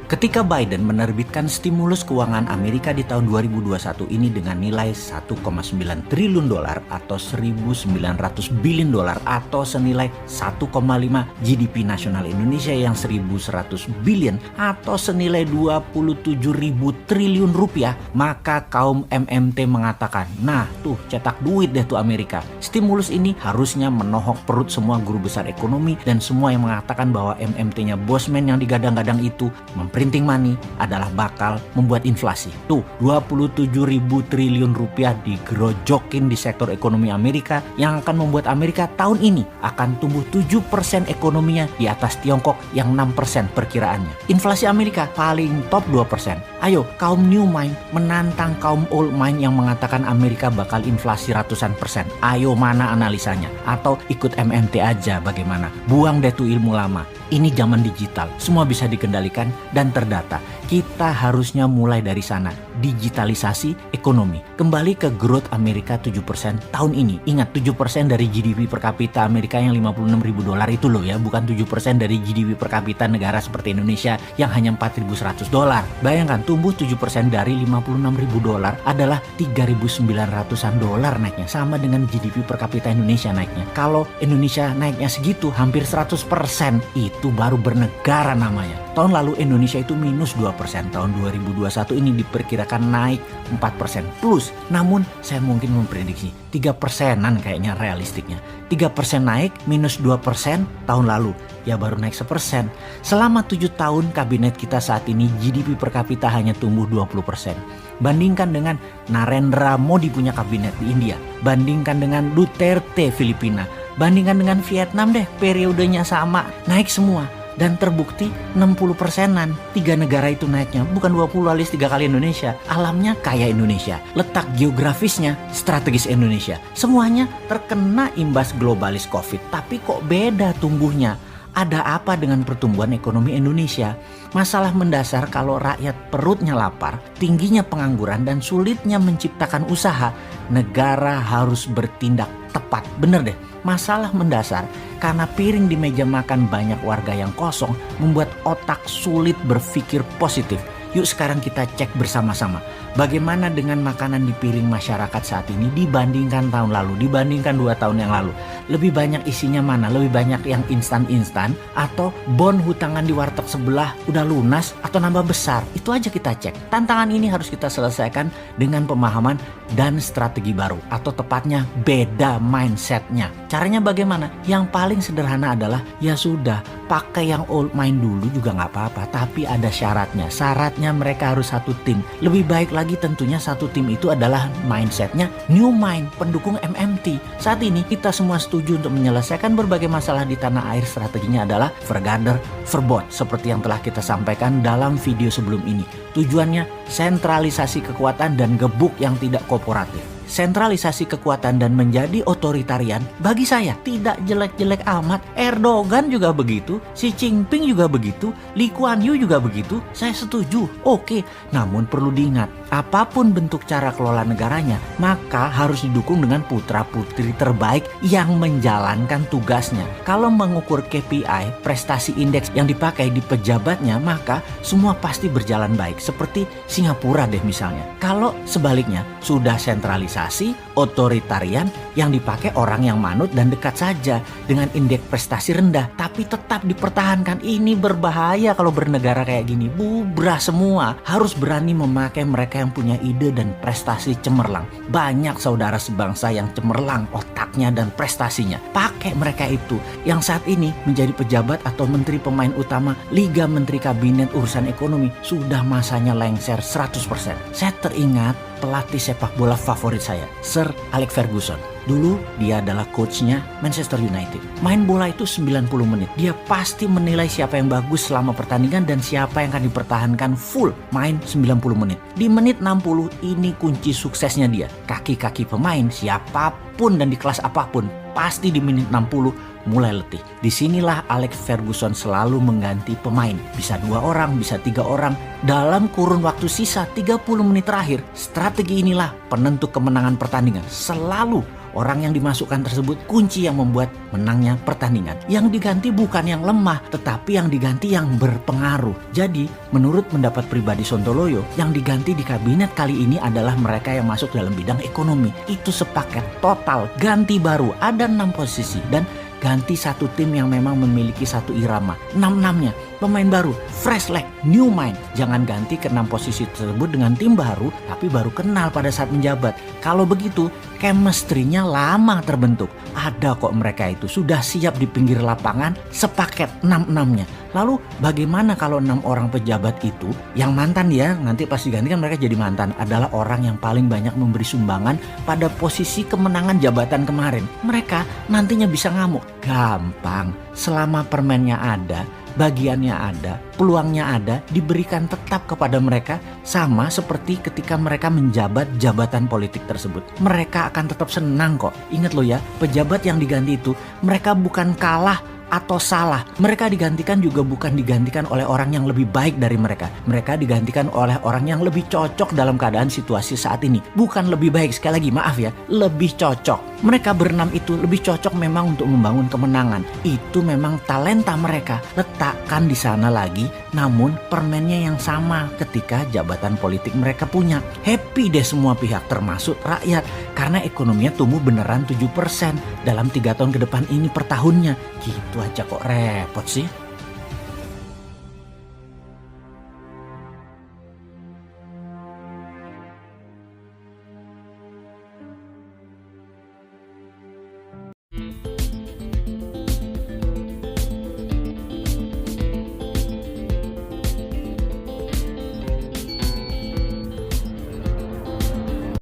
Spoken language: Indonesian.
Ketika Biden menerbitkan stimulus keuangan Amerika di tahun 2021 ini dengan nilai 1,9 triliun dolar atau 1.900 billion dolar atau senilai 1,5 GDP nasional Indonesia yang 1.100 billion atau senilai 27.000 triliun rupiah, maka kaum MMT mengatakan, nah tuh cetak duit deh tuh Amerika. Stimulus ini harusnya menohok perut semua guru besar ekonomi dan semua yang mengatakan bahwa MMT-nya bosman yang digadang-gadang itu printing money adalah bakal membuat inflasi. Tuh 27.000 triliun rupiah digerojokin di sektor ekonomi Amerika yang akan membuat Amerika tahun ini akan tumbuh 7% ekonominya di atas Tiongkok yang 6% perkiraannya. Inflasi Amerika paling top 2%. Ayo kaum new mind menantang kaum old mind yang mengatakan Amerika bakal inflasi ratusan persen. Ayo mana analisanya? Atau ikut MMT aja bagaimana? Buang deh tuh ilmu lama. Ini zaman digital, semua bisa dikendalikan dan terdata. Kita harusnya mulai dari sana, digitalisasi ekonomi. Kembali ke growth Amerika 7% tahun ini. Ingat 7% dari GDP per kapita Amerika yang 56.000 dolar itu loh ya, bukan 7% dari GDP per kapita negara seperti Indonesia yang hanya 4.100 dolar. Bayangkan tumbuh 7% dari 56.000 dolar adalah 3.900-an dolar naiknya, sama dengan GDP per kapita Indonesia naiknya. Kalau Indonesia naiknya segitu, hampir 100%, itu baru bernegara namanya. Tahun lalu Indonesia itu minus 2%, tahun 2021 ini diperkirakan naik 4% plus. Namun saya mungkin memprediksi 3%-an kayaknya realistiknya. 3% naik minus 2% tahun lalu, ya baru naik 1%. Selama 7 tahun kabinet kita saat ini GDP per kapita hanya tumbuh 20%. Bandingkan dengan Narendra Modi punya kabinet di India, bandingkan dengan Duterte Filipina, bandingkan dengan Vietnam deh, periodenya sama, naik semua. Dan terbukti 60%-an 3 negara itu naiknya, bukan 20 alias 3 kali Indonesia. Alamnya kaya Indonesia, letak geografisnya strategis Indonesia. Semuanya terkena imbas globalis COVID, tapi kok beda tumbuhnya? Ada apa dengan pertumbuhan ekonomi Indonesia? Masalah mendasar kalau rakyat perutnya lapar, tingginya pengangguran dan sulitnya menciptakan usaha, negara harus bertindak tepat. Bener deh, masalah mendasar karena piring di meja makan banyak warga yang kosong membuat otak sulit berpikir positif. Yuk sekarang kita cek bersama-sama. Bagaimana dengan makanan di piring masyarakat saat ini dibandingkan tahun lalu, dibandingkan 2 tahun yang lalu. Lebih banyak isinya mana? Lebih banyak yang instan-instan atau bon hutangan di warteg sebelah udah lunas atau nambah besar? Itu aja kita cek. Tantangan ini harus kita selesaikan dengan pemahaman dan strategi baru. Atau tepatnya beda mindsetnya. Caranya bagaimana? Yang paling sederhana adalah ya sudah, pakai yang old mind dulu juga nggak apa-apa. Tapi ada syaratnya. Syaratnya mereka harus satu tim. Lebih baik lagi tentunya satu tim itu adalah mindsetnya new mind, pendukung MMT. Saat ini kita semua setuju untuk menyelesaikan berbagai masalah di tanah air. Strateginya adalah Vergader Verbod, seperti yang telah kita sampaikan dalam video sebelum ini. Tujuannya sentralisasi kekuatan dan gebuk yang tidak kooperatif. Sentralisasi kekuatan dan menjadi otoritarian bagi saya tidak jelek-jelek amat. Erdogan juga begitu, Xi Jinping juga begitu, Lee Kuan Yew juga begitu. Saya setuju. Oke, namun perlu diingat, apapun bentuk cara kelola negaranya, maka harus didukung dengan putra-putri terbaik yang menjalankan tugasnya. Kalau mengukur KPI, prestasi indeks yang dipakai di pejabatnya, maka semua pasti berjalan baik. Seperti Singapura deh misalnya. Kalau sebaliknya, sudah sentralisasi, otoritarian yang dipakai orang yang manut dan dekat saja dengan indeks prestasi rendah, tapi tetap dipertahankan. Ini berbahaya kalau bernegara kayak gini. Bubrah semua. Harus berani memakai mereka yang punya ide dan prestasi cemerlang. Banyak saudara sebangsa yang cemerlang otaknya dan prestasinya. Pakai mereka itu yang saat ini menjadi pejabat atau menteri pemain utama Liga Menteri Kabinet Urusan Ekonomi. Sudah masanya lengser 100%. Saya teringat pelatih sepak bola favorit saya, Sir Alex Ferguson. Dulu dia adalah coachnya Manchester United. Main bola itu 90 menit. Dia pasti menilai siapa yang bagus selama pertandingan dan siapa yang akan dipertahankan full main 90 menit. Di menit 60 ini kunci suksesnya dia. Kaki-kaki pemain siapapun dan di kelas apapun pasti di menit 60 mulai letih. Disinilah Alex Ferguson selalu mengganti pemain. Bisa 2 orang, bisa 3 orang. Dalam kurun waktu sisa 30 menit terakhir, strategi inilah penentu kemenangan pertandingan. Selalu Orang yang dimasukkan tersebut kunci yang membuat menangnya pertandingan. Yang diganti bukan yang lemah, tetapi yang diganti yang berpengaruh. Jadi, menurut pendapat pribadi Sontoloyo, yang diganti di kabinet kali ini adalah mereka yang masuk dalam bidang ekonomi. Itu sepaket total, ganti baru, ada 6 posisi dan ganti satu tim yang memang memiliki satu irama. 6-6-nya pemain baru, fresh leg, new mind. Jangan ganti ke 6 posisi tersebut dengan tim baru tapi baru kenal pada saat menjabat. Kalau begitu chemistry-nya lama terbentuk. Ada kok mereka itu sudah siap di pinggir lapangan sepaket 6-6-nya. Lalu bagaimana kalau 6 orang pejabat itu yang mantan ya, nanti pas diganti kan mereka jadi mantan, adalah orang yang paling banyak memberi sumbangan pada posisi kemenangan jabatan kemarin. Mereka nantinya bisa ngamuk. Gampang, selama permennya ada, bagiannya ada, peluangnya ada, diberikan tetap kepada mereka sama seperti ketika mereka menjabat jabatan politik tersebut. Mereka akan tetap senang kok. Ingat loh ya, pejabat yang diganti itu mereka bukan kalah atau salah. Mereka digantikan juga bukan digantikan oleh orang yang lebih baik dari mereka. Mereka digantikan oleh orang yang lebih cocok dalam keadaan situasi saat ini. Bukan lebih baik, sekali lagi maaf ya, lebih cocok. Mereka berenam itu lebih cocok memang untuk membangun kemenangan. Itu memang talenta mereka. Letakkan di sana lagi, namun permennya yang sama ketika jabatan politik mereka punya. Happy deh semua pihak termasuk rakyat karena ekonominya tumbuh beneran 7% dalam 3 tahun ke depan ini per tahunnya. Gitu aja kok repot sih.